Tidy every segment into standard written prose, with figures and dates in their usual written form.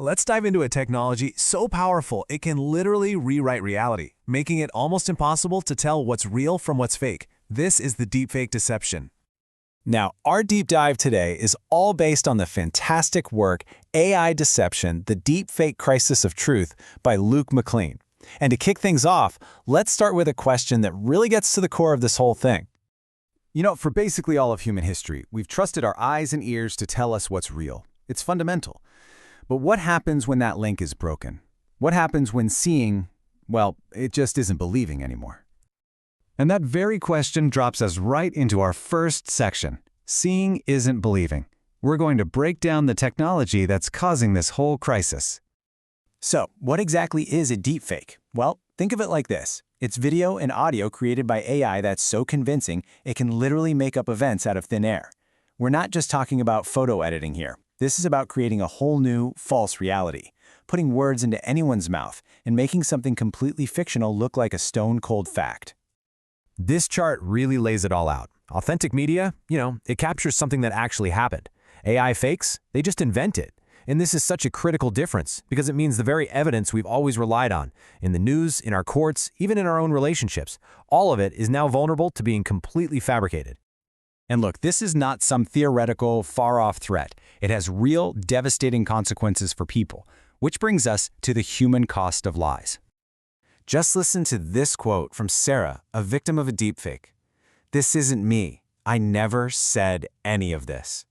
Let's dive into a technology so powerful it can literally rewrite reality, making it almost impossible to tell what's real from what's fake. This is the deepfake deception. Now, our deep dive today is all based on the fantastic work AI Deception, the Deepfake Crisis of Truth by McLean. And to kick things off, let's start with a question that really gets to the core of this whole thing. For basically all of human history, we've trusted our eyes and ears to tell us what's real. It's fundamental. But what happens when that link is broken? What happens when seeing, well, it just isn't believing anymore? And that very question drops us right into our first section. Seeing isn't believing. We're going to break down the technology that's causing this whole crisis. So, what exactly is a deepfake? Well, think of it like this. It's video and audio created by AI that's so convincing it can literally make up events out of thin air. We're not just talking about photo editing here. This is about creating a whole new, false reality, putting words into anyone's mouth and making something completely fictional look like a stone-cold fact. This chart really lays it all out. Authentic media, it captures something that actually happened. AI fakes, they just invent it. And this is such a critical difference because it means the very evidence we've always relied on, in the news, in our courts, even in our own relationships, all of it is now vulnerable to being completely fabricated. And look, this is not some theoretical, far-off threat. It has real, devastating consequences for people, which brings us to the human cost of lies. Just listen to this quote from Sarah, a victim of a deepfake. "This isn't me. I never said any of this."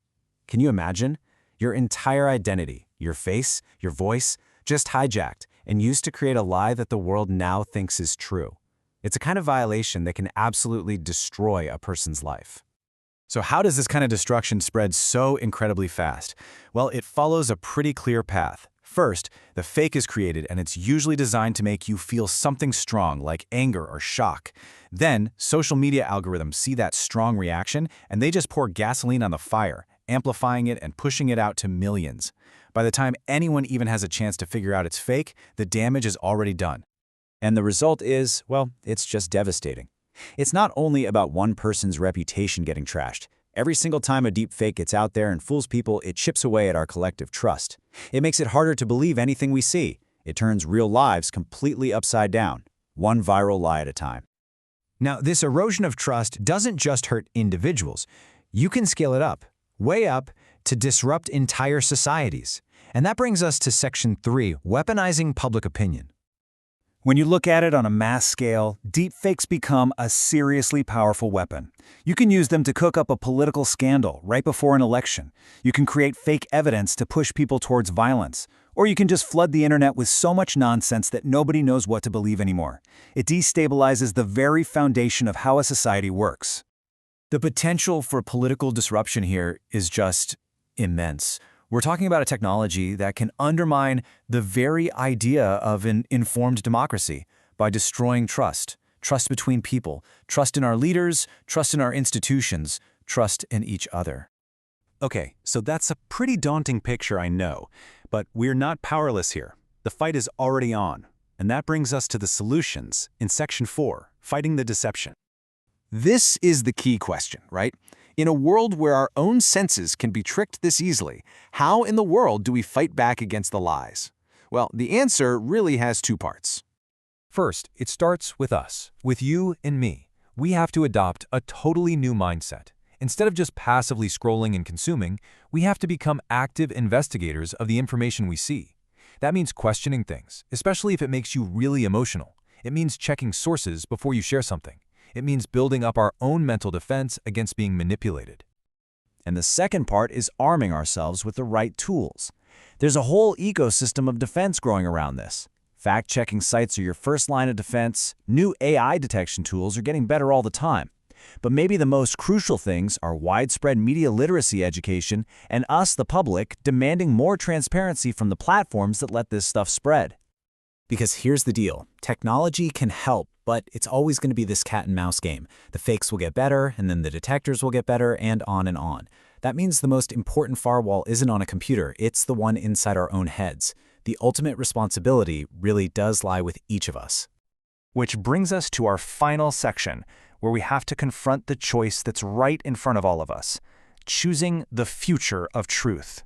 Can you imagine? Your entire identity, your face, your voice, just hijacked and used to create a lie that the world now thinks is true. It's a kind of violation that can absolutely destroy a person's life. So how does this kind of destruction spread so incredibly fast? Well, it follows a pretty clear path. First, the fake is created and it's usually designed to make you feel something strong like anger or shock. Then, social media algorithms see that strong reaction and they just pour gasoline on the fire, amplifying it and pushing it out to millions. By the time anyone even has a chance to figure out it's fake, the damage is already done. And the result is, well, it's just devastating. It's not only about one person's reputation getting trashed. Every single time a deepfake gets out there and fools people, it chips away at our collective trust. It makes it harder to believe anything we see. It turns real lives completely upside down, one viral lie at a time. Now, this erosion of trust doesn't just hurt individuals. You can scale it up, way up, to disrupt entire societies. And that brings us to Section 3, weaponizing public opinion. When you look at it on a mass scale, deepfakes become a seriously powerful weapon. You can use them to cook up a political scandal right before an election. You can create fake evidence to push people towards violence. Or you can just flood the internet with so much nonsense that nobody knows what to believe anymore. It destabilizes the very foundation of how a society works. The potential for political disruption here is just immense. We're talking about a technology that can undermine the very idea of an informed democracy by destroying trust between people, trust in our leaders, trust in our institutions, trust in each other. Okay, so that's a pretty daunting picture, I know, but we're not powerless here. The fight is already on, and that brings us to the solutions in Section 4, fighting the deception. This is the key question, right? In a world where our own senses can be tricked this easily, how in the world do we fight back against the lies? Well, the answer really has two parts. First, it starts with us, with you and me. We have to adopt a totally new mindset. Instead of just passively scrolling and consuming, we have to become active investigators of the information we see. That means questioning things, especially if it makes you really emotional. It means checking sources before you share something. It means building up our own mental defense against being manipulated. And the second part is arming ourselves with the right tools. There's a whole ecosystem of defense growing around this. Fact-checking sites are your first line of defense. New AI detection tools are getting better all the time. But maybe the most crucial things are widespread media literacy education and us, the public, demanding more transparency from the platforms that let this stuff spread. Because here's the deal. Technology can help, but it's always going to be this cat and mouse game. The fakes will get better, and then the detectors will get better, and on and on. That means the most important firewall isn't on a computer, it's the one inside our own heads. The ultimate responsibility really does lie with each of us. Which brings us to our final section, where we have to confront the choice that's right in front of all of us, choosing the future of truth.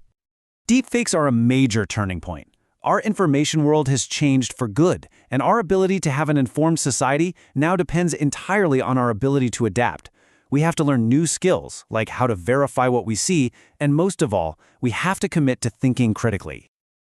Deepfakes are a major turning point. Our information world has changed for good, and our ability to have an informed society now depends entirely on our ability to adapt. We have to learn new skills, like how to verify what we see, and most of all, we have to commit to thinking critically.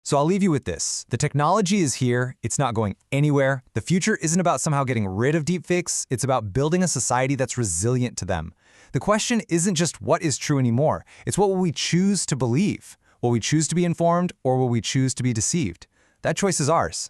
So I'll leave you with this. The technology is here, it's not going anywhere. The future isn't about somehow getting rid of deepfakes, it's about building a society that's resilient to them. The question isn't just what is true anymore, it's what will we choose to believe? Will we choose to be informed, or will we choose to be deceived? That choice is ours.